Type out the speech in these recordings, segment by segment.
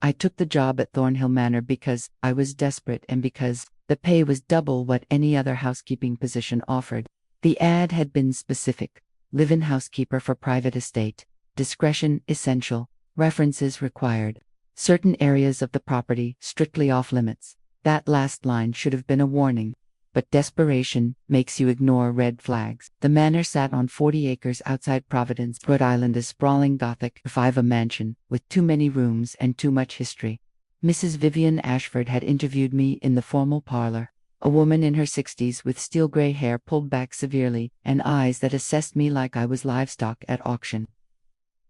I took the job at Thornhill Manor because I was desperate and because the pay was double what any other housekeeping position offered. The ad had been specific: live-in housekeeper for private estate. Discretion essential. References required. Certain areas of the property strictly off limits. That last line should have been a warning. But desperation makes you ignore red flags. The manor sat on 40 acres outside Providence, Rhode Island, a sprawling Gothic 5 mansion with too many rooms and too much history. Mrs. Vivian Ashford had interviewed me in the formal parlor, a woman in her 60s with steel gray hair pulled back severely and eyes that assessed me like I was livestock at auction.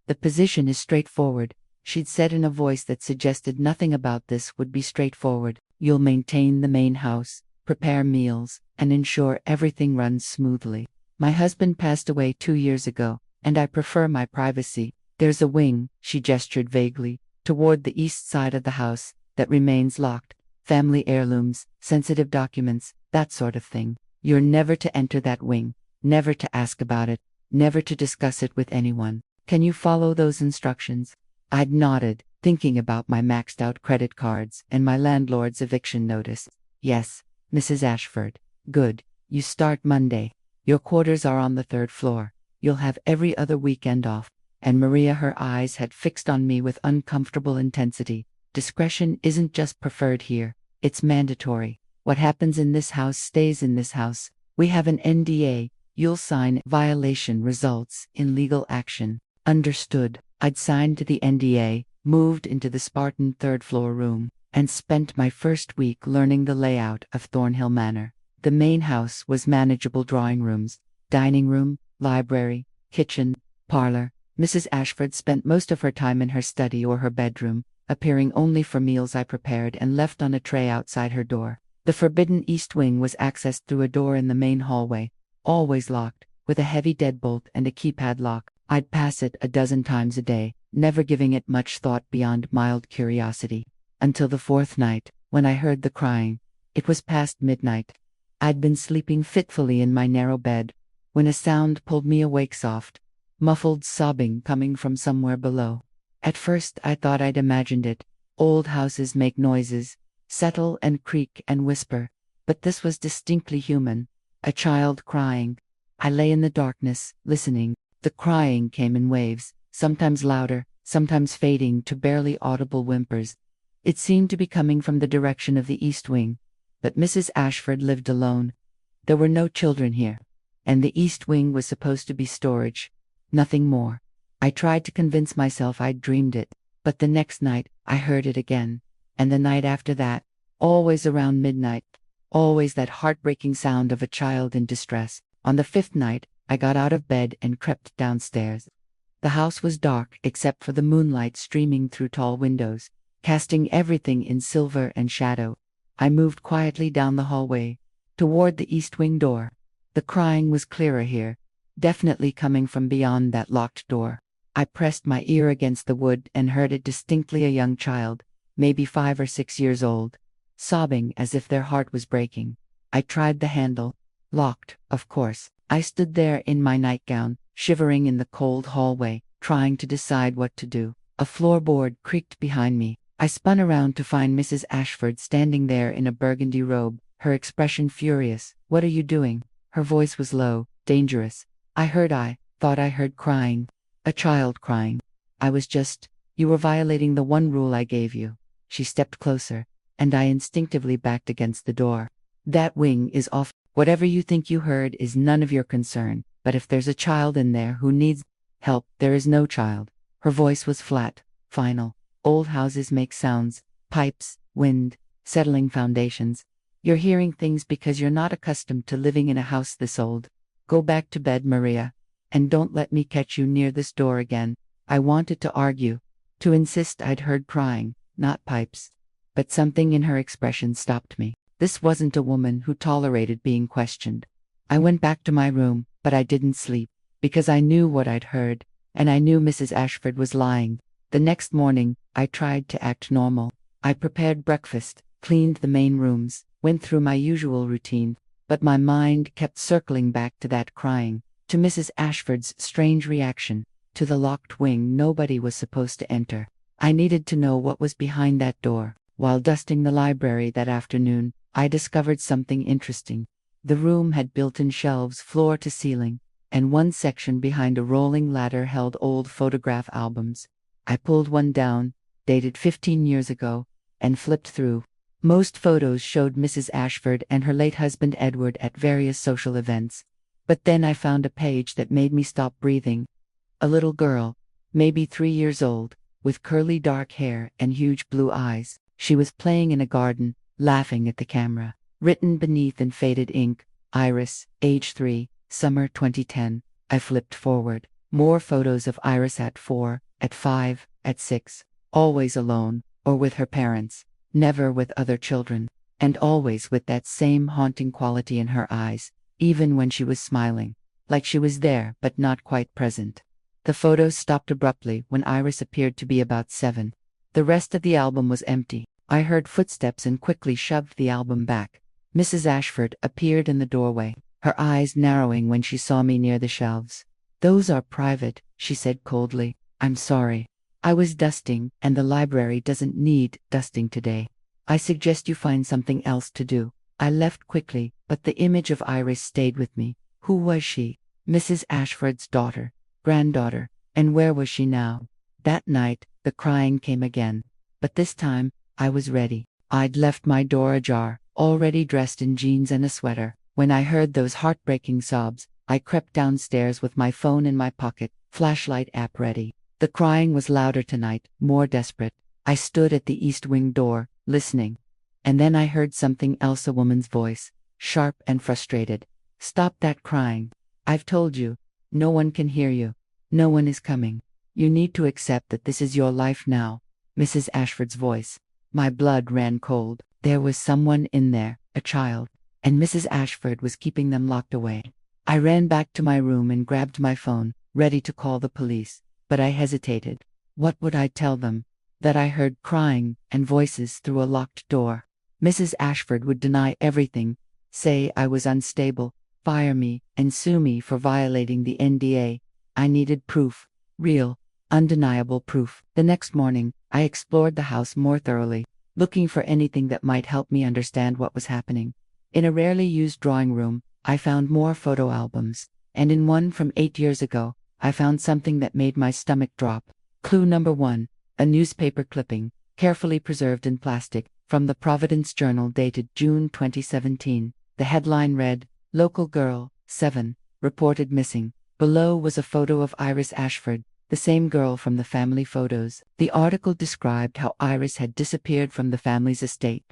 "The position is straightforward," she'd said in a voice that suggested nothing about this would be straightforward. "You'll maintain the main house, prepare meals, and ensure everything runs smoothly. My husband passed away 2 years ago, and I prefer my privacy. There's a wing," she gestured vaguely, toward the east side of the house, "that remains locked. Family heirlooms, sensitive documents, that sort of thing. You're never to enter that wing, never to ask about it, never to discuss it with anyone. Can you follow those instructions?" I'd nodded, thinking about my maxed-out credit cards and my landlord's eviction notice. "Yes, Mrs. Ashford." "Good. You start Monday. Your quarters are on the 3rd floor. You'll have every other weekend off." And Maria, her eyes had fixed on me with uncomfortable intensity. "Discretion isn't just preferred here. It's mandatory. What happens in this house stays in this house. We have an NDA. You'll sign. Violation results in legal action." "Understood." I'd signed the NDA, moved into the Spartan 3rd floor room, and spent my first week learning the layout of Thornhill Manor. The main house was manageable: drawing rooms, dining room, library, kitchen, parlor. Mrs. Ashford spent most of her time in her study or her bedroom, appearing only for meals I prepared and left on a tray outside her door. The forbidden east wing was accessed through a door in the main hallway, always locked, with a heavy deadbolt and a keypad lock. I'd pass it a dozen times a day, never giving it much thought beyond mild curiosity. Until the 4th night, when I heard the crying. It was past midnight. I'd been sleeping fitfully in my narrow bed, when a sound pulled me awake: soft, muffled sobbing coming from somewhere below. At first I thought I'd imagined it. Old houses make noises, settle and creak and whisper, but this was distinctly human. A child crying. I lay in the darkness, listening. The crying came in waves, sometimes louder, sometimes fading to barely audible whimpers. It seemed to be coming from the direction of the east wing. But Mrs. Ashford lived alone. There were no children here. And the east wing was supposed to be storage. Nothing more. I tried to convince myself I'd dreamed it. But the next night, I heard it again. And the night after that. Always around midnight. Always that heartbreaking sound of a child in distress. On the 5th night, I got out of bed and crept downstairs. The house was dark except for the moonlight streaming through tall windows, casting everything in silver and shadow. I moved quietly down the hallway, toward the east wing door. The crying was clearer here, definitely coming from beyond that locked door. I pressed my ear against the wood and heard it distinctly: a young child, maybe 5 or 6 years old, sobbing as if their heart was breaking. I tried the handle. Locked, of course. I stood there in my nightgown, shivering in the cold hallway, trying to decide what to do. A floorboard creaked behind me. I spun around to find Mrs. Ashford standing there in a burgundy robe, her expression furious. "What are you doing?" Her voice was low, dangerous. I thought I heard crying. A child crying. I was just, "You were violating the one rule I gave you." She stepped closer, and I instinctively backed against the door. "That wing is off. Whatever you think you heard is none of your concern, but if there's a child in there who needs help, there is no child." Her voice was flat, final. "Old houses make sounds, pipes, wind, settling foundations. You're hearing things because you're not accustomed to living in a house this old. Go back to bed, Maria, and don't let me catch you near this door again." I wanted to argue, to insist I'd heard crying, not pipes. But something in her expression stopped me. This wasn't a woman who tolerated being questioned. I went back to my room, but I didn't sleep, because I knew what I'd heard, and I knew Mrs. Ashford was lying. The next morning, I tried to act normal. I prepared breakfast, cleaned the main rooms, went through my usual routine, but my mind kept circling back to that crying, to Mrs. Ashford's strange reaction, to the locked wing nobody was supposed to enter. I needed to know what was behind that door. While dusting the library that afternoon, I discovered something interesting. The room had built-in shelves floor to ceiling, and one section behind a rolling ladder held old photograph albums. I pulled one down, dated 15 years ago, and flipped through. Most photos showed Mrs. Ashford and her late husband Edward at various social events. But then I found a page that made me stop breathing. A little girl, maybe 3 years old, with curly dark hair and huge blue eyes. She was playing in a garden, laughing at the camera. Written beneath in faded ink, Iris, age 3, summer 2010. I flipped forward. More photos of Iris at 4, at 5, at 6. Always alone, or with her parents. Never with other children. And always with that same haunting quality in her eyes, even when she was smiling. Like she was there but not quite present. The photos stopped abruptly when Iris appeared to be about 7. The rest of the album was empty. I heard footsteps and quickly shoved the album back. Mrs. Ashford appeared in the doorway, her eyes narrowing when she saw me near the shelves. "Those are private," she said coldly. "I'm sorry. I was dusting, and the library doesn't need dusting today. I suggest you find something else to do." I left quickly, but the image of Iris stayed with me. Who was she? Mrs. Ashford's daughter, granddaughter, and where was she now? That night, the crying came again. But this time, I was ready. I'd left my door ajar, already dressed in jeans and a sweater. When I heard those heartbreaking sobs, I crept downstairs with my phone in my pocket, flashlight app ready. The crying was louder tonight, more desperate. I stood at the east wing door, listening. And then I heard something else, a woman's voice, sharp and frustrated. "Stop that crying. I've told you. No one can hear you. No one is coming. You need to accept that this is your life now." Mrs. Ashford's voice. My blood ran cold. There was someone in there, a child, and Mrs. Ashford was keeping them locked away. I ran back to my room and grabbed my phone, ready to call the police, but I hesitated. What would I tell them? That I heard crying and voices through a locked door. Mrs. Ashford would deny everything, say I was unstable, fire me, and sue me for violating the NDA. I needed proof. Real, undeniable proof. The next morning, I explored the house more thoroughly, looking for anything that might help me understand what was happening. In a rarely used drawing room, I found more photo albums, and in one from 8 years ago, I found something that made my stomach drop. Clue number 1, a newspaper clipping, carefully preserved in plastic, from the Providence Journal dated June 2017. The headline read, "Local girl, 7, reported missing." Below was a photo of Iris Ashford, the same girl from the family photos. The article described how Iris had disappeared from the family's estate,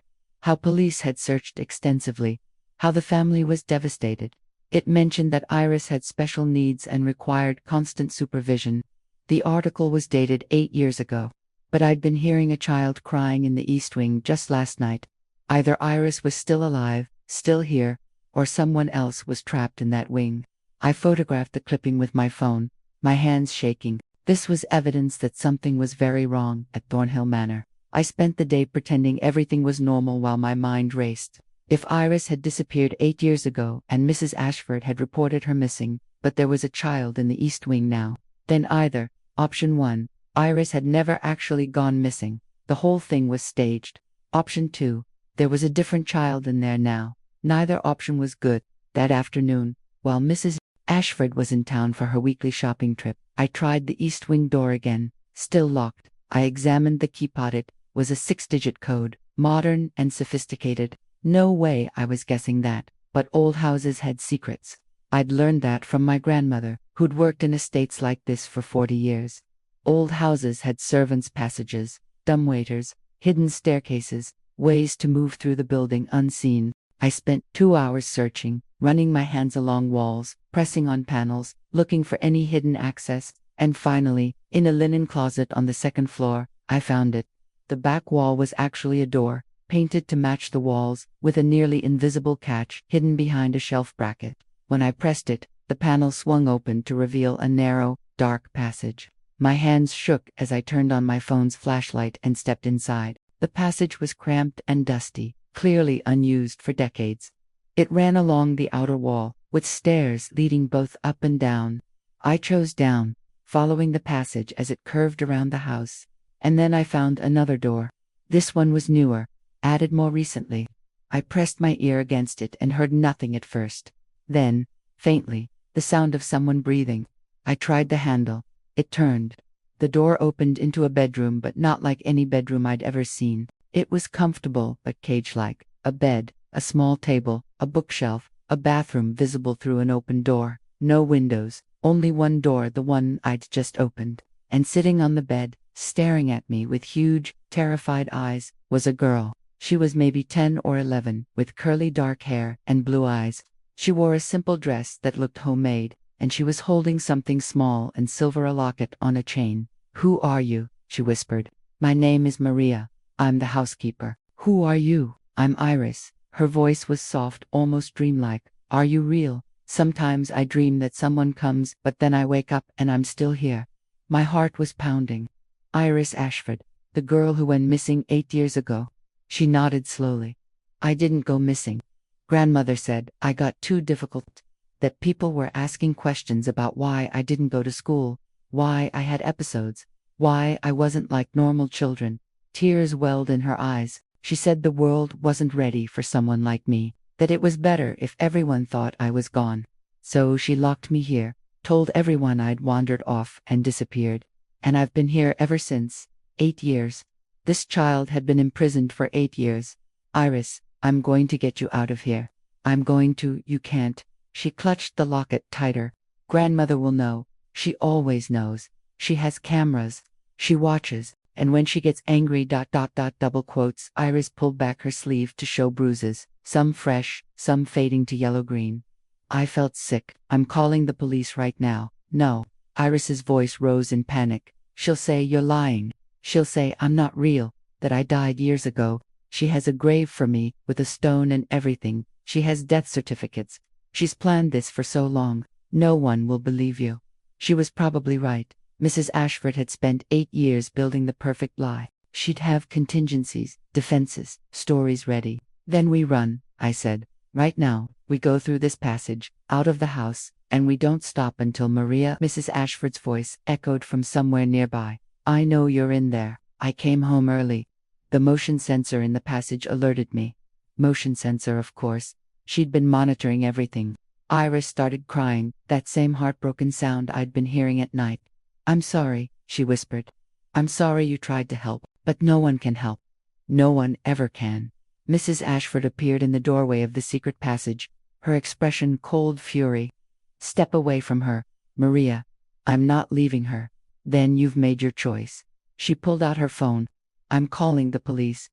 how police had searched extensively, how the family was devastated. It mentioned that Iris had special needs and required constant supervision. The article was dated 8 years ago, but I'd been hearing a child crying in the East Wing just last night. Either Iris was still alive, still here, or someone else was trapped in that wing. I photographed the clipping with my phone, my hands shaking. This was evidence that something was very wrong at Thornhill Manor. I spent the day pretending everything was normal while my mind raced. If Iris had disappeared 8 years ago and Mrs. Ashford had reported her missing, but there was a child in the East Wing now, then either, option 1, Iris had never actually gone missing. The whole thing was staged. Option 2, there was a different child in there now. Neither option was good. That afternoon, while Mrs. Ashford was in town for her weekly shopping trip, I tried the East Wing door again. Still locked. I examined the keypad. It was a 6-digit code, modern and sophisticated. No way I was guessing that, but old houses had secrets. I'd learned that from my grandmother, who'd worked in estates like this for 40 years. Old houses had servants' passages, dumbwaiters, hidden staircases, ways to move through the building unseen. I spent 2 hours searching, running my hands along walls, pressing on panels, looking for any hidden access, and finally, in a linen closet on the 2nd floor, I found it. The back wall was actually a door, painted to match the walls, with a nearly invisible catch hidden behind a shelf bracket. When I pressed it, the panel swung open to reveal a narrow, dark passage. My hands shook as I turned on my phone's flashlight and stepped inside. The passage was cramped and dusty, clearly unused for decades. It ran along the outer wall, with stairs leading both up and down. I chose down, following the passage as it curved around the house, And then I found another door. This one was newer, added more recently. I pressed my ear against it and heard nothing at first. Then, faintly, the sound of someone breathing. I tried the handle. It turned. The door opened into a bedroom, but not like any bedroom I'd ever seen. It was comfortable, but cage-like. A bed, a small table, a bookshelf, a bathroom visible through an open door. No windows, only one door, the one I'd just opened. And sitting on the bed, staring at me with huge, terrified eyes, was a girl. She was maybe 10 or 11, with curly dark hair and blue eyes. She wore a simple dress that looked homemade, and she was holding something small and silver, a locket on a chain. "Who are you?" she whispered. "My name is Maria. I'm the housekeeper." "Who are you?" "I'm Iris." Her voice was soft, almost dreamlike. "Are you real? Sometimes I dream that someone comes, but then I wake up and I'm still here." My heart was pounding. "Iris Ashford, the girl who went missing 8 years ago." She nodded slowly. "I didn't go missing. Grandmother said I got too difficult, that people were asking questions about why I didn't go to school, why I had episodes, why I wasn't like normal children." Tears welled in her eyes. She said the world wasn't ready for someone like me, that it was better if everyone thought I was gone. So she locked me here, told everyone I'd wandered off and disappeared. And I've been here ever since. 8 years. This child had been imprisoned for 8 years. "Iris, I'm going to get you out of here. I'm going to, you can't." She clutched the locket tighter. "Grandmother will know. She always knows. She has cameras. She watches. And when she gets angry, double quotes." Iris pulled back her sleeve to show bruises, some fresh, some fading to yellow-green. I felt sick. "I'm calling the police right now." "No." Iris's voice rose in panic. "She'll say you're lying. She'll say I'm not real, that I died years ago. She has a grave for me, with a stone and everything. She has death certificates. She's planned this for so long. No one will believe you." She was probably right. Mrs. Ashford had spent 8 years building the perfect lie. She'd have contingencies, defenses, stories ready. "Then we run," I said. "Right now, we go through this passage, out of the house, and we don't stop until Maria." Mrs. Ashford's voice echoed from somewhere nearby. "I know you're in there. I came home early." The motion sensor in the passage alerted me. Motion sensor, of course. She'd been monitoring everything. Iris started crying, that same heartbroken sound I'd been hearing at night. "I'm sorry," she whispered. "I'm sorry you tried to help, but no one can help. No one ever can." Mrs. Ashford appeared in the doorway of the secret passage, her expression cold fury. "Step away from her, Maria. I'm not leaving her." "Then you've made your choice." She pulled out her phone. "I'm calling the police.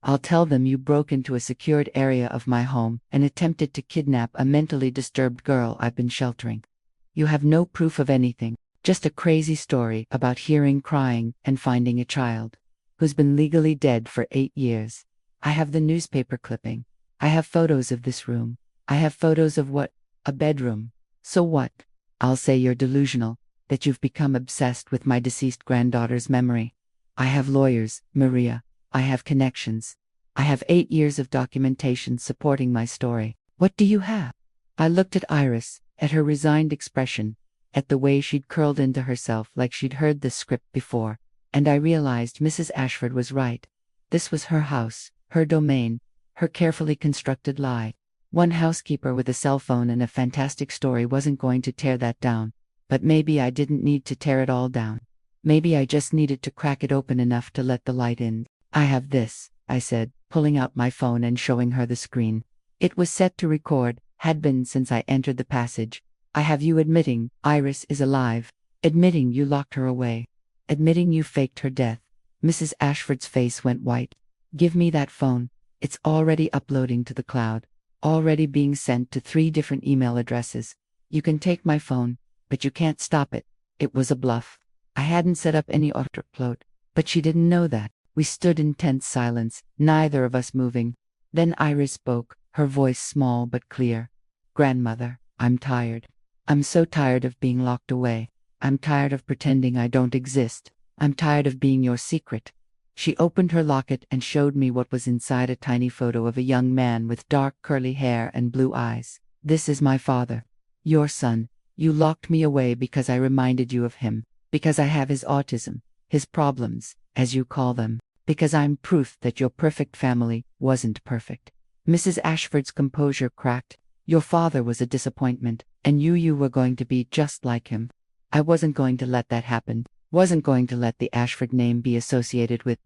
I'll tell them you broke into a secured area of my home and attempted to kidnap a mentally disturbed girl I've been sheltering. You have no proof of anything, just a crazy story about hearing crying and finding a child who's been legally dead for 8 years. I have the newspaper clipping. I have photos of this room. I have photos of what? A bedroom. So what? I'll say you're delusional, that you've become obsessed with my deceased granddaughter's memory. I have lawyers, Maria. I have connections. I have 8 years of documentation supporting my story. What do you have?" I looked at Iris, at her resigned expression, at the way she'd curled into herself like she'd heard the script before, and I realized Mrs. Ashford was right. This was her house, her domain, her carefully constructed lie. One housekeeper with a cell phone and a fantastic story wasn't going to tear that down. But maybe I didn't need to tear it all down. Maybe I just needed to crack it open enough to let the light in. "I have this," I said, pulling out my phone and showing her the screen. It was set to record, had been since I entered the passage. "I have you admitting Iris is alive, admitting you locked her away, admitting you faked her death." Mrs. Ashford's face went white. "Give me that phone. It's already uploading to the cloud, already being sent to 3 different email addresses. You can take my phone, but you can't stop it." It was a bluff. I hadn't set up any autoupload, but she didn't know that. We stood in tense silence, neither of us moving. Then Iris spoke, her voice small but clear. "Grandmother, I'm tired. I'm so tired of being locked away. I'm tired of pretending I don't exist. I'm tired of being your secret." She opened her locket and showed me what was inside, a tiny photo of a young man with dark curly hair and blue eyes. "This is my father. Your son. You locked me away because I reminded you of him, because I have his autism, his problems, as you call them, because I'm proof that your perfect family wasn't perfect. Mrs. Ashford's composure cracked. Your father was a disappointment, and you were going to be just like him. I wasn't going to let that happen. Wasn't going to let the Ashford name be associated with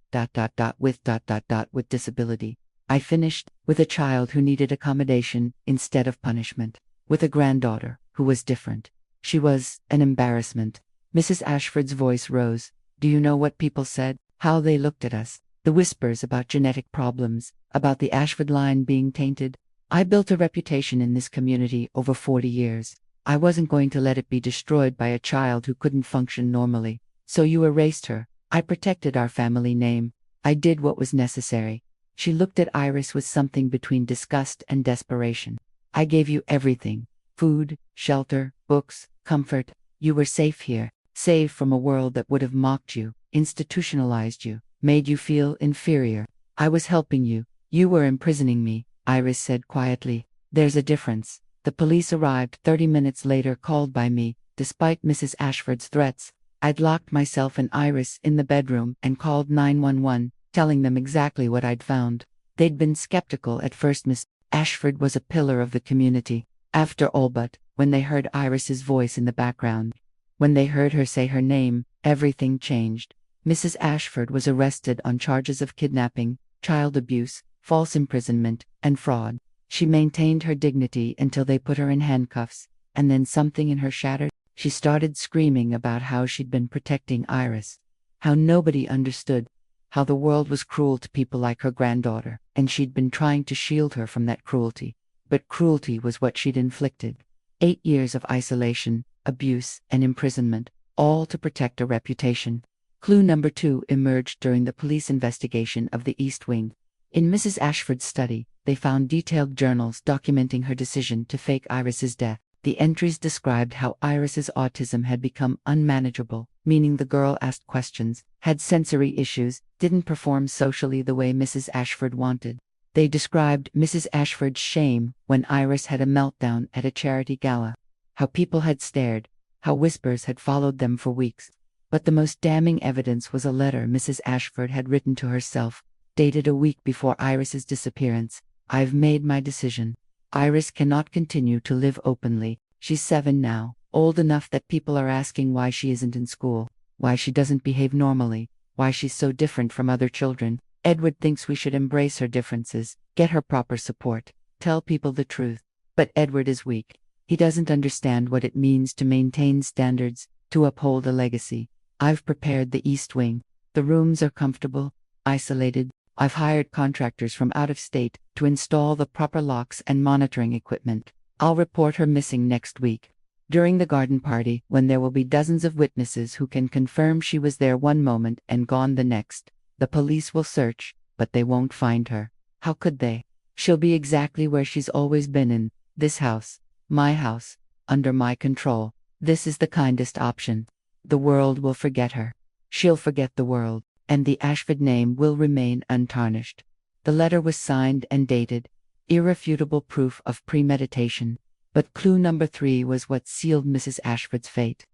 with disability. I finished with a child who needed accommodation instead of punishment, with a granddaughter who was different. She was an embarrassment. Mrs. Ashford's voice rose. Do you know what people said? How they looked at us? The whispers about genetic problems, about the Ashford line being tainted. I built a reputation in this community over 40 years. I wasn't going to let it be destroyed by a child who couldn't function normally. So you erased her. I protected our family name. I did what was necessary. She looked at Iris with something between disgust and desperation. I gave you everything. Food, shelter, books, comfort. You were safe here, safe from a world that would have mocked you, institutionalized you, made you feel inferior. I was helping you. You were imprisoning me, Iris said quietly. There's a difference. The police arrived 30 minutes later, called by me, despite Mrs. Ashford's threats. I'd locked myself and Iris in the bedroom and called 911, telling them exactly what I'd found. They'd been skeptical at first. Miss Ashford was a pillar of the community. After all, but when they heard Iris's voice in the background, when they heard her say her name, everything changed. Mrs. Ashford was arrested on charges of kidnapping, child abuse, false imprisonment, and fraud. She maintained her dignity until they put her in handcuffs, and then something in her shattered. She started screaming about how she'd been protecting Iris, how nobody understood, how the world was cruel to people like her granddaughter, and she'd been trying to shield her from that cruelty. But cruelty was what she'd inflicted. 8 years of isolation, abuse, and imprisonment, all to protect a reputation. Clue number 2 emerged during the police investigation of the East Wing. In Mrs. Ashford's study, they found detailed journals documenting her decision to fake Iris's death. The entries described how Iris's autism had become unmanageable, meaning the girl asked questions, had sensory issues, didn't perform socially the way Mrs. Ashford wanted. They described Mrs. Ashford's shame when Iris had a meltdown at a charity gala, how people had stared, how whispers had followed them for weeks. But the most damning evidence was a letter Mrs. Ashford had written to herself, dated a week before Iris's disappearance. I've made my decision. Iris cannot continue to live openly. She's 7 now, old enough that people are asking why she isn't in school, why she doesn't behave normally, why she's so different from other children. Edward thinks we should embrace her differences, get her proper support, tell people the truth. But Edward is weak. He doesn't understand what it means to maintain standards, to uphold a legacy. I've prepared the East Wing. The rooms are comfortable, isolated. I've hired contractors from out of state to install the proper locks and monitoring equipment. I'll report her missing next week. During the garden party, when there will be dozens of witnesses who can confirm she was there one moment and gone the next, the police will search, but they won't find her. How could they? She'll be exactly where she's always been, in this house, my house, under my control. This is the kindest option. The world will forget her. She'll forget the world, and the Ashford name will remain untarnished. The letter was signed and dated, irrefutable proof of premeditation. But clue number 3 was what sealed Mrs. Ashford's fate.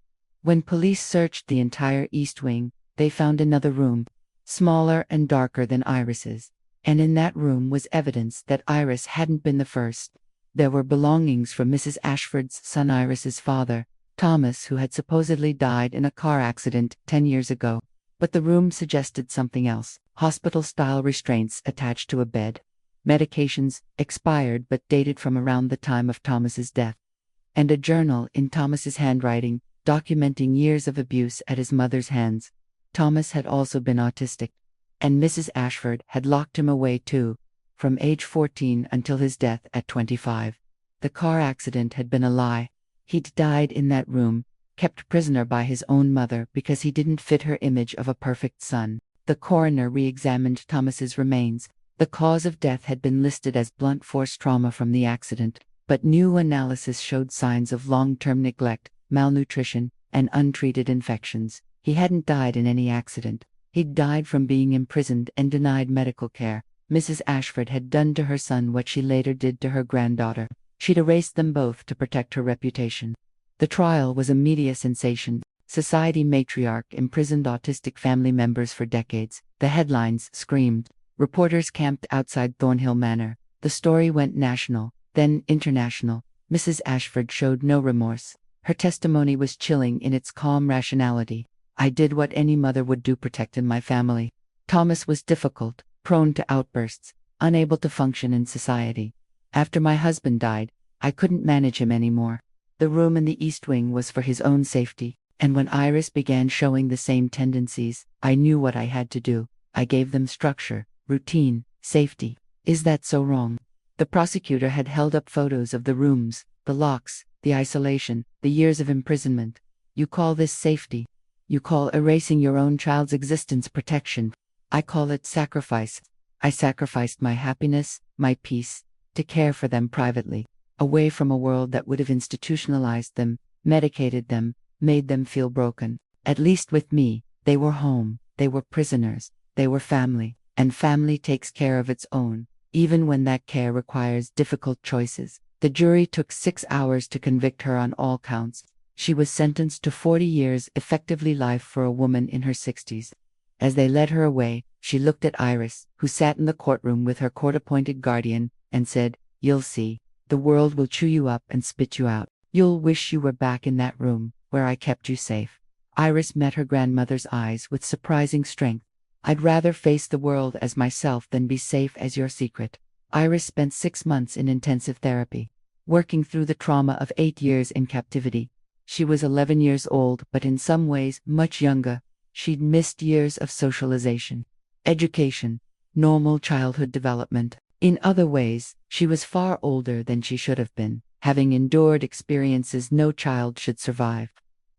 When police searched the entire East Wing, they found another room, smaller and darker than Iris's, and in that room was evidence that Iris hadn't been the first. There were belongings from Mrs. Ashford's son Iris's father, Thomas, who had supposedly died in a car accident 10 years ago. But the room suggested something else: hospital-style restraints attached to a bed, medications, expired but dated from around the time of Thomas's death, and a journal in Thomas's handwriting, documenting years of abuse at his mother's hands. Thomas had also been autistic, and Mrs. Ashford had locked him away too, from age 14 until his death at 25. The car accident had been a lie. He'd died in that room, kept prisoner by his own mother because he didn't fit her image of a perfect son. The coroner re-examined Thomas's remains. The cause of death had been listed as blunt force trauma from the accident, but new analysis showed signs of long-term neglect, malnutrition, and untreated infections. He hadn't died in any accident. He'd died from being imprisoned and denied medical care. Mrs. Ashford had done to her son what she later did to her granddaughter. She'd erased them both to protect her reputation. The trial was a media sensation. Society matriarch imprisoned autistic family members for decades. The headlines screamed. Reporters camped outside Thornhill Manor. The story went national, then international. Mrs. Ashford showed no remorse. Her testimony was chilling in its calm rationality. I did what any mother would do, protecting my family. Thomas was difficult, prone to outbursts, unable to function in society. After my husband died, I couldn't manage him anymore. The room in the East Wing was for his own safety, and when Iris began showing the same tendencies, I knew what I had to do. I gave them structure, routine, safety. Is that so wrong? The prosecutor had held up photos of the rooms, the locks, the isolation, the years of imprisonment. You call this safety? You call erasing your own child's existence protection? I call it sacrifice. I sacrificed my happiness, my peace, to care for them privately, away from a world that would have institutionalized them, medicated them, made them feel broken. At least with me, they were home, they were prisoners, they were family, and family takes care of its own, even when that care requires difficult choices. The jury took 6 hours to convict her on all counts. She was sentenced to 40 years, effectively life for a woman in her 60s. As they led her away, she looked at Iris, who sat in the courtroom with her court-appointed guardian, and said, "You'll see. The world will chew you up and spit you out. You'll wish you were back in that room, where I kept you safe." Iris met her grandmother's eyes with surprising strength. "I'd rather face the world as myself than be safe as your secret." Iris spent 6 months in intensive therapy, working through the trauma of 8 years in captivity. She was 11 years old, but in some ways much younger. She'd missed years of socialization, education, normal childhood development. In other ways, she was far older than she should have been, having endured experiences no child should survive.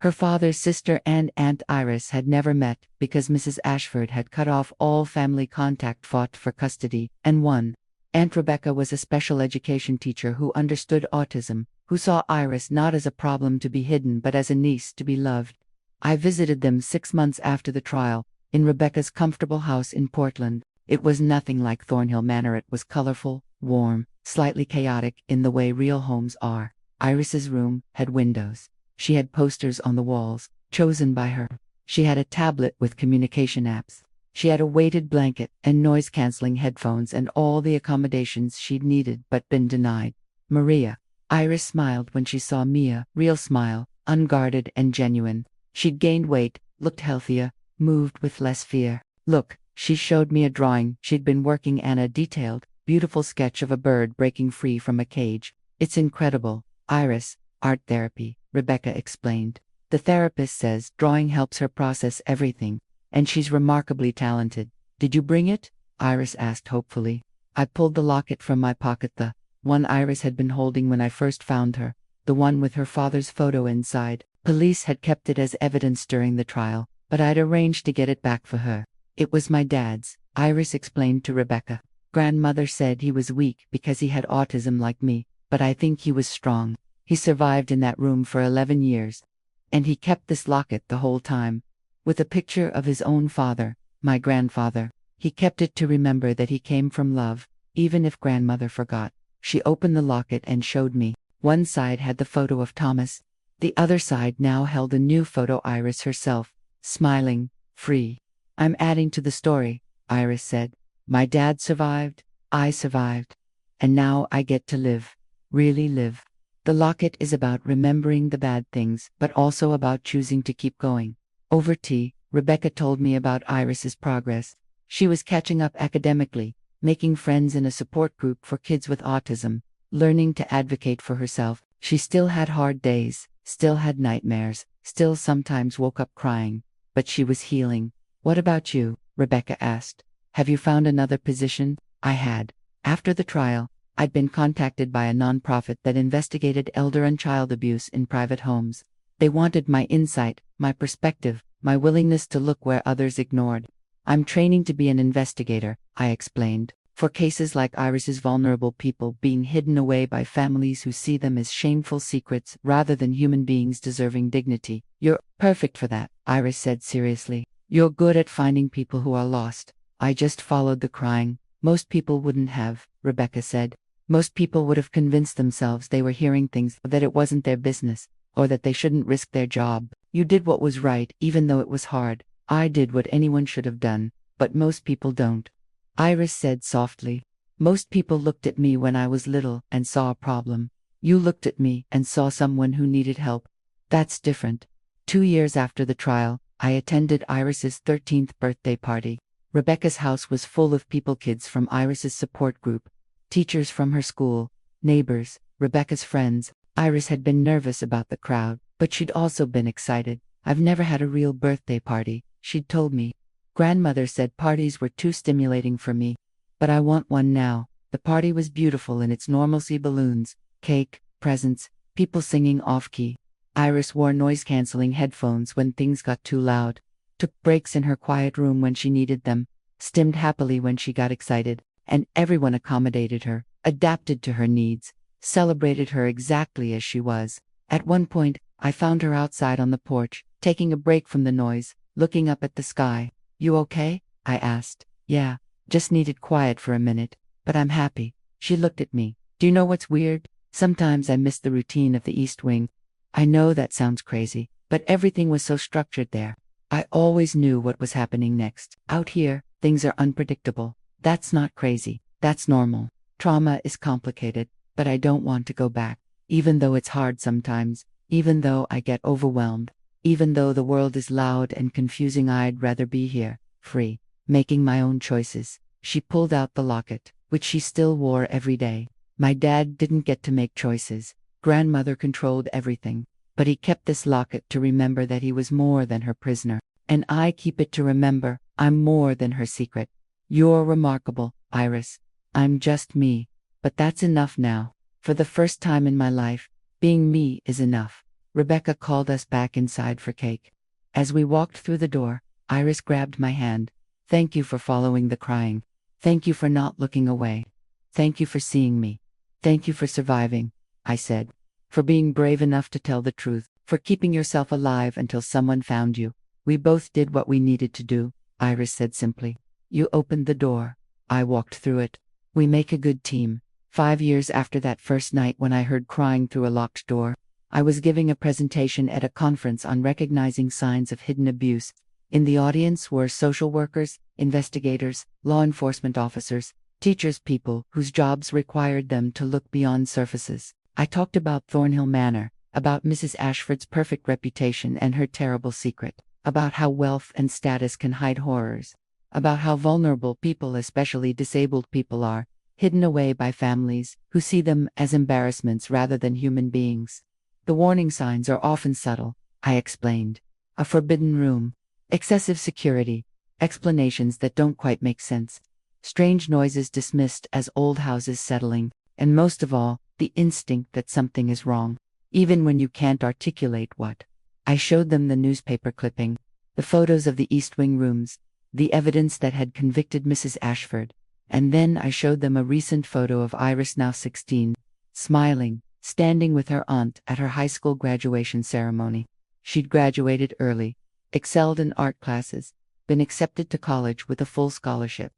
Her father's sister and Aunt Iris had never met because Mrs. Ashford had cut off all family contact, fought for custody, and won. Aunt Rebecca was a special education teacher who understood autism, who saw Iris not as a problem to be hidden but as a niece to be loved. I visited them 6 months after the trial, in Rebecca's comfortable house in Portland. It was nothing like Thornhill Manor. It was colorful, warm, slightly chaotic in the way real homes are. Iris's room had windows. She had posters on the walls, chosen by her. She had a tablet with communication apps. She had a weighted blanket and noise-canceling headphones and all the accommodations she'd needed but been denied. Maria. Iris smiled when she saw Mia, real smile, unguarded and genuine. She'd gained weight, looked healthier, moved with less fear. "Look," she showed me a drawing she'd been working on, a detailed, beautiful sketch of a bird breaking free from a cage. "It's incredible, Iris." "Art therapy," Rebecca explained. "The therapist says drawing helps her process everything, and she's remarkably talented." "Did you bring it?" Iris asked hopefully. I pulled the locket from my pocket, the one Iris had been holding when I first found her, the one with her father's photo inside. Police had kept it as evidence during the trial, but I'd arranged to get it back for her. "It was my dad's," Iris explained to Rebecca. "Grandmother said he was weak because he had autism like me, but I think he was strong. He survived in that room for 11 years. And he kept this locket the whole time, with a picture of his own father, my grandfather. He kept it to remember that he came from love, even if grandmother forgot." She opened the locket and showed me. One side had the photo of Thomas. The other side now held a new photo, Iris herself, smiling, free. "I'm adding to the story," Iris said. "My dad survived, I survived. And now I get to live. Really live." The locket is about remembering the bad things, but also about choosing to keep going. Over tea, Rebecca told me about Iris's progress. She was catching up academically, making friends in a support group for kids with autism, learning to advocate for herself. She still had hard days, still had nightmares, still sometimes woke up crying, but she was healing. "What about you?" Rebecca asked. "Have you found another position?" I had. After the trial, I'd been contacted by a nonprofit that investigated elder and child abuse in private homes. They wanted my insight, my perspective, my willingness to look where others ignored. "I'm training to be an investigator," I explained, "for cases like Iris's, vulnerable people being hidden away by families who see them as shameful secrets rather than human beings deserving dignity." "You're perfect for that," Iris said seriously. "You're good at finding people who are lost." I just followed the crying. "Most people wouldn't have," Rebecca said. "Most people would have convinced themselves they were hearing things, that it wasn't their business. or that they shouldn't risk their job. You did what was right, even though it was hard. I did what anyone should have done, but most people don't. Iris said softly. Most people looked at me when I was little and saw a problem. You looked at me and saw someone who needed help. That's different. 2 years after the trial, I attended Iris's 13th birthday party. Rebecca's house was full of kids from Iris's support group, teachers from her school, neighbors, Rebecca's friends. Iris had been nervous about the crowd, but she'd also been excited. I've never had a real birthday party, she'd told me. Grandmother said parties were too stimulating for me, but I want one now. The party was beautiful in its normalcy: balloons, cake, presents, people singing off-key. Iris wore noise-canceling headphones when things got too loud, took breaks in her quiet room when she needed them, stimmed happily when she got excited, and everyone accommodated her, adapted to her needs, celebrated her exactly as she was. At one point, I found her outside on the porch, taking a break from the noise, looking up at the sky. "You okay?" I asked. "Yeah, just needed quiet for a minute, but I'm happy." She looked at me. "Do you know what's weird? Sometimes I miss the routine of the East Wing. I know that sounds crazy, but everything was so structured there. I always knew what was happening next. Out here, things are unpredictable. That's not crazy. That's normal. Trauma is complicated, but I don't want to go back. Even though it's hard sometimes, even though I get overwhelmed, even though the world is loud and confusing, I'd rather be here, free, making my own choices." She pulled out the locket, which she still wore every day. My dad didn't get to make choices. Grandmother controlled everything, but he kept this locket to remember that he was more than her prisoner. And I keep it to remember I'm more than her secret. You're remarkable, Iris. I'm just me. But that's enough now. For the first time in my life, being me is enough. Rebecca called us back inside for cake. As we walked through the door, Iris grabbed my hand. "Thank you for following the crying. Thank you for not looking away. Thank you for seeing me. Thank you for surviving," I said. "For being brave enough to tell the truth. For keeping yourself alive until someone found you." "We both did what we needed to do," Iris said simply. "You opened the door. I walked through it. We make a good team." 5 years after that first night when I heard crying through a locked door, I was giving a presentation at a conference on recognizing signs of hidden abuse. In the audience were social workers, investigators, law enforcement officers, teachers, people whose jobs required them to look beyond surfaces. I talked about Thornhill Manor, about Mrs. Ashford's perfect reputation and her terrible secret, about how wealth and status can hide horrors, about how vulnerable people, especially disabled people, are, hidden away by families who see them as embarrassments rather than human beings. The warning signs are often subtle, I explained. A forbidden room, excessive security, explanations that don't quite make sense, strange noises dismissed as old houses settling, and most of all, the instinct that something is wrong, even when you can't articulate what. I showed them the newspaper clipping, the photos of the East Wing rooms, the evidence that had convicted Mrs. Ashford, and then I showed them a recent photo of Iris, now 16, smiling, standing with her aunt at her high school graduation ceremony. She'd graduated early, excelled in art classes, been accepted to college with a full scholarship.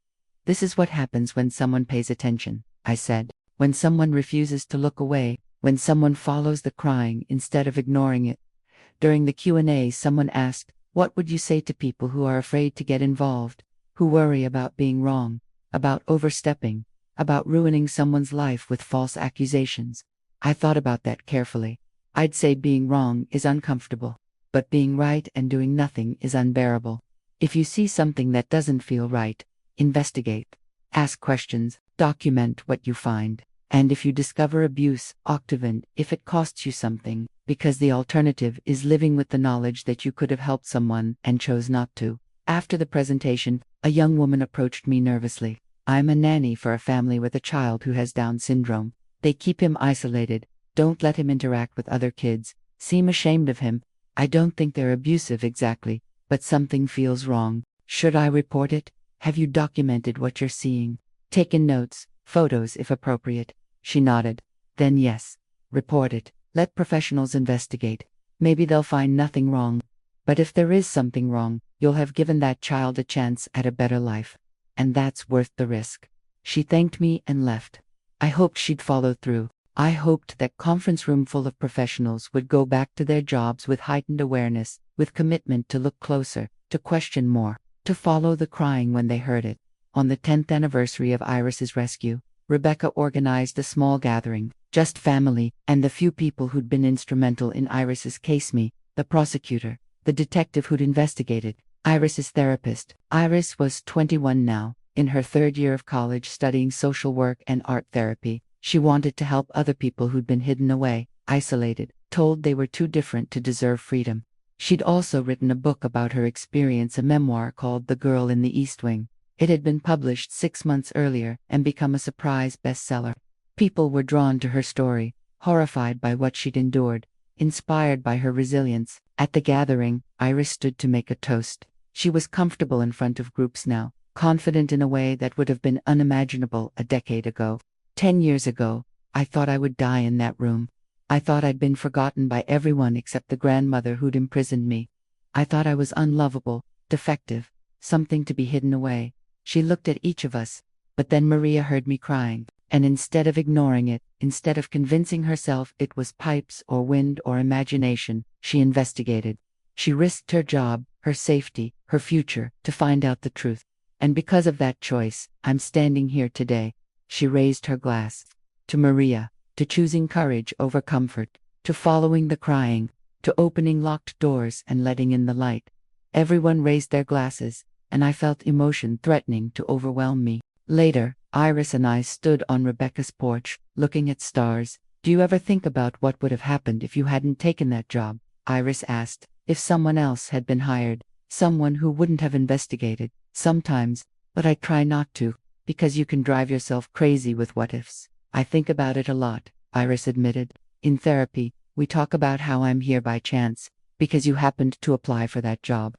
"This is what happens when someone pays attention," I said. "When someone refuses to look away, when someone follows the crying instead of ignoring it." During the Q&A, someone asked, "What would you say to people who are afraid to get involved, who worry about being wrong, about overstepping, about ruining someone's life with false accusations?" I thought about that carefully. I'd say being wrong is uncomfortable, but being right and doing nothing is unbearable. If you see something that doesn't feel right, investigate. Ask questions, document what you find. And if you discover abuse, activate if it costs you something, because the alternative is living with the knowledge that you could have helped someone and chose not to. After the presentation, a young woman approached me nervously. "I'm a nanny for a family with a child who has Down syndrome. They keep him isolated, don't let him interact with other kids, seem ashamed of him. I don't think they're abusive exactly, but something feels wrong. Should I report it? Have you documented what you're seeing? Taken notes, photos if appropriate?" She nodded. "Then yes. Report it. Let professionals investigate. Maybe they'll find nothing wrong. But if there is something wrong, you'll have given that child a chance at a better life. And that's worth the risk." She thanked me and left. I hoped she'd follow through. I hoped that conference room full of professionals would go back to their jobs with heightened awareness, with commitment to look closer, to question more, to follow the crying when they heard it. On the 10th anniversary of Iris's rescue, Rebecca organized a small gathering, just family, and the few people who'd been instrumental in Iris's case: me, the prosecutor, the detective who'd investigated, Iris's therapist. Iris was 21 now, in her third year of college studying social work and art therapy. She wanted to help other people who'd been hidden away, isolated, told they were too different to deserve freedom. She'd also written a book about her experience, a memoir called The Girl in the East Wing. It had been published 6 months earlier and become a surprise bestseller. People were drawn to her story, horrified by what she'd endured, inspired by her resilience. At the gathering, Iris stood to make a toast. She was comfortable in front of groups now, confident in a way that would have been unimaginable a decade ago. 10 years ago, I thought I would die in that room. I thought I'd been forgotten by everyone except the grandmother who'd imprisoned me. I thought I was unlovable, defective, something to be hidden away. She looked at each of us, but then Maria heard me crying, and instead of ignoring it, instead of convincing herself it was pipes or wind or imagination, she investigated. She risked her job, her safety, her future, to find out the truth. And because of that choice, I'm standing here today. She raised her glass. To Maria, to choosing courage over comfort, to following the crying, to opening locked doors and letting in the light. Everyone raised their glasses, and I felt emotion threatening to overwhelm me. Later, Iris and I stood on Rebecca's porch, looking at stars. Do you ever think about what would have happened if you hadn't taken that job? Iris asked. If someone else had been hired, someone who wouldn't have investigated. Sometimes, but I try not to. Because you can drive yourself crazy with what-ifs. I think about it a lot, Iris admitted. In therapy, we talk about how I'm here by chance, because you happened to apply for that job.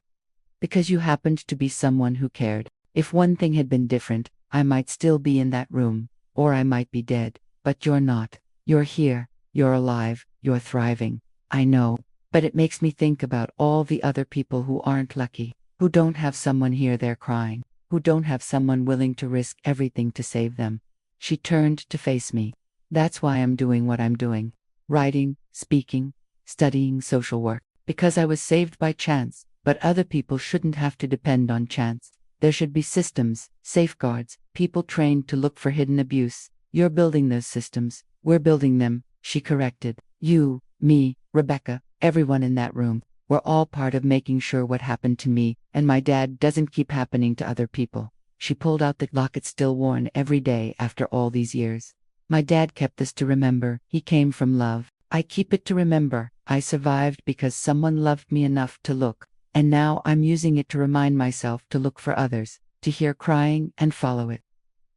Because you happened to be someone who cared. If one thing had been different, I might still be in that room, or I might be dead. But you're not. You're here, you're alive, you're thriving. I know, but it makes me think about all the other people who aren't lucky, who don't have someone hear their crying, who don't have someone willing to risk everything to save them. She turned to face me. That's why I'm doing what I'm doing. Writing, speaking, studying social work. Because I was saved by chance, but other people shouldn't have to depend on chance. There should be systems, safeguards, people trained to look for hidden abuse. You're building those systems. We're building them, she corrected. You, me, Rebecca, everyone in that room. We're all part of making sure what happened to me and my dad doesn't keep happening to other people. She pulled out the locket still worn every day after all these years. My dad kept this to remember. He came from love. I keep it to remember. I survived because someone loved me enough to look. And now I'm using it to remind myself to look for others, to hear crying and follow it.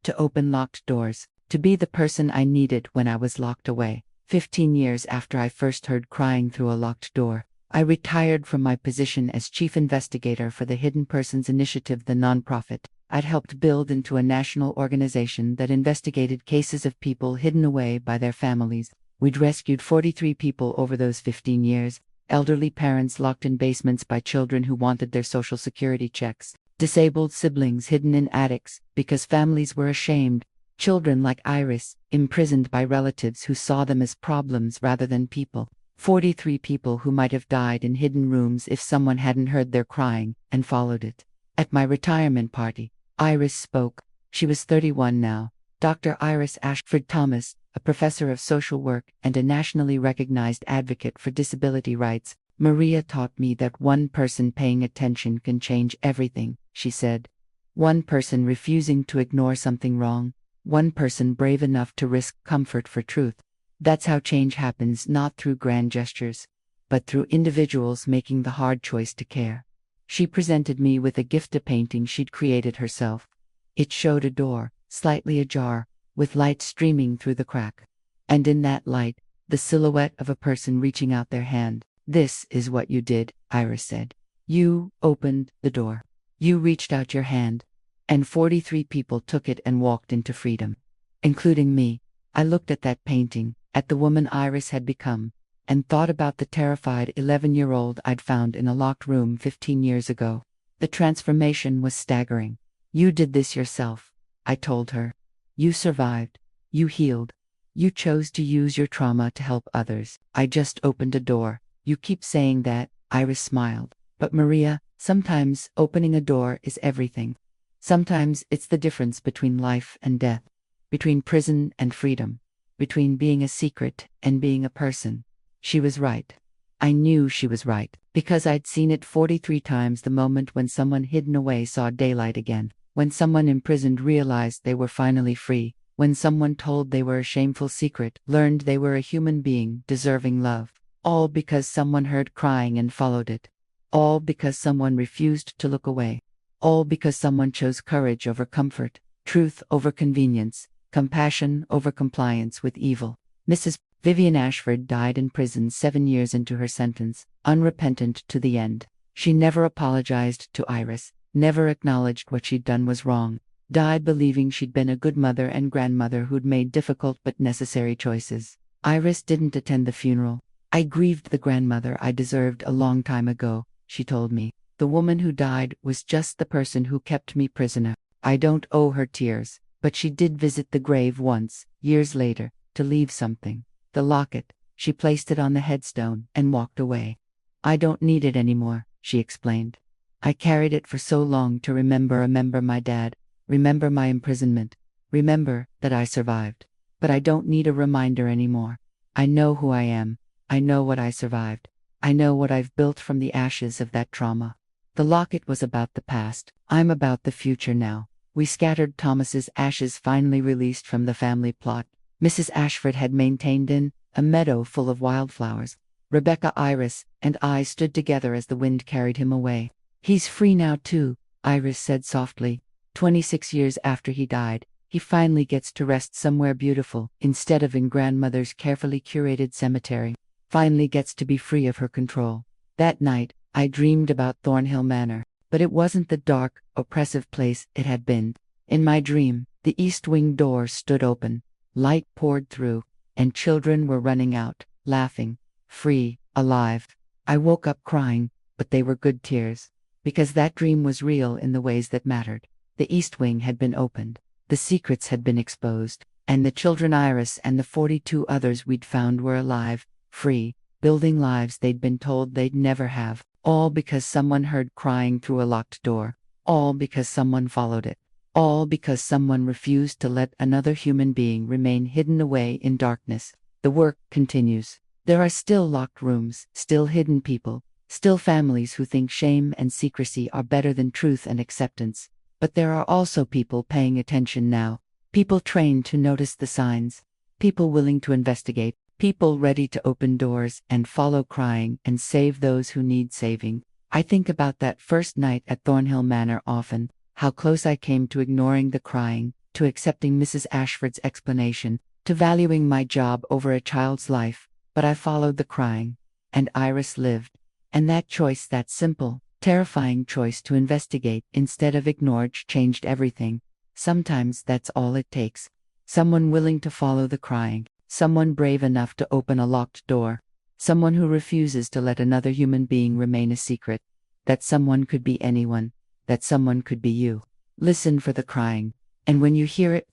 To open locked doors. To be the person I needed when I was locked away. 15 years after I first heard crying through a locked door, I retired from my position as chief investigator for the Hidden Persons Initiative, the nonprofit I'd helped build into a national organization that investigated cases of people hidden away by their families. We'd rescued 43 people over those 15 years, elderly parents locked in basements by children who wanted their social security checks, disabled siblings hidden in attics because families were ashamed, children like Iris, imprisoned by relatives who saw them as problems rather than people. 43 people who might have died in hidden rooms if someone hadn't heard their crying and followed it. At my retirement party, Iris spoke. She was 31 now. Dr. Iris Ashford Thomas, a professor of social work and a nationally recognized advocate for disability rights. Maria taught me that one person paying attention can change everything, she said. One person refusing to ignore something wrong. One person brave enough to risk comfort for truth. That's how change happens, not through grand gestures, but through individuals making the hard choice to care. She presented me with a gift, a painting she'd created herself. It showed a door, slightly ajar, with light streaming through the crack. And in that light, the silhouette of a person reaching out their hand. This is what you did, Iris said. You opened the door. You reached out your hand. And 43 people took it and walked into freedom. Including me. I looked at that painting, at the woman Iris had become, and thought about the terrified 11-year-old I'd found in a locked room 15 years ago. The transformation was staggering. You did this yourself, I told her. You survived. You healed. You chose to use your trauma to help others. I just opened a door. You keep saying that, Iris smiled. But Maria, sometimes opening a door is everything. Sometimes it's the difference between life and death, between prison and freedom, between being a secret and being a person. She was right. I knew she was right, because I'd seen it 43 times, the moment when someone hidden away saw daylight again, when someone imprisoned realized they were finally free, when someone told they were a shameful secret learned they were a human being deserving love, all because someone heard crying and followed it, all because someone refused to look away, all because someone chose courage over comfort, truth over convenience, compassion over compliance with evil. Mrs. Vivian Ashford died in prison 7 years into her sentence, unrepentant to the end. She never apologized to Iris, never acknowledged what she'd done was wrong, died believing she'd been a good mother and grandmother who'd made difficult but necessary choices. Iris didn't attend the funeral. I grieved the grandmother I deserved a long time ago, she told me. The woman who died was just the person who kept me prisoner. I don't owe her tears, but she did visit the grave once, years later, to leave something. The locket. She placed it on the headstone and walked away. I don't need it anymore, she explained. I carried it for so long to remember my dad, remember my imprisonment, remember that I survived. But I don't need a reminder anymore. I know who I am. I know what I survived. I know what I've built from the ashes of that trauma. The locket was about the past. I'm about the future now. We scattered Thomas's ashes, finally released from the family plot. Mrs. Ashford had maintained in a meadow full of wildflowers. Rebecca, Iris, and I stood together as the wind carried him away. He's free now too, Iris said softly. 26 years after he died, he finally gets to rest somewhere beautiful, instead of in grandmother's carefully curated cemetery. Finally gets to be free of her control. That night, I dreamed about Thornhill Manor, but it wasn't the dark, oppressive place it had been. In my dream, the east wing door stood open. Light poured through, and children were running out, laughing, free, alive. I woke up crying, but they were good tears, because that dream was real in the ways that mattered. The east wing had been opened, the secrets had been exposed, and the children Iris and the 42 others we'd found were alive, free, building lives they'd been told they'd never have, all because someone heard crying through a locked door, all because someone followed it. All because someone refused to let another human being remain hidden away in darkness. The work continues. There are still locked rooms, still hidden people, still families who think shame and secrecy are better than truth and acceptance. But there are also people paying attention now, people trained to notice the signs, people willing to investigate, people ready to open doors and follow crying and save those who need saving. I think about that first night at Thornhill Manor often. How close I came to ignoring the crying, to accepting Mrs. Ashford's explanation, to valuing my job over a child's life, but I followed the crying, and Iris lived. And that choice, that simple, terrifying choice to investigate instead of ignored, changed everything. Sometimes that's all it takes. Someone willing to follow the crying, someone brave enough to open a locked door, someone who refuses to let another human being remain a secret. That someone could be anyone. That someone could be you. Listen for the crying, and when you hear it,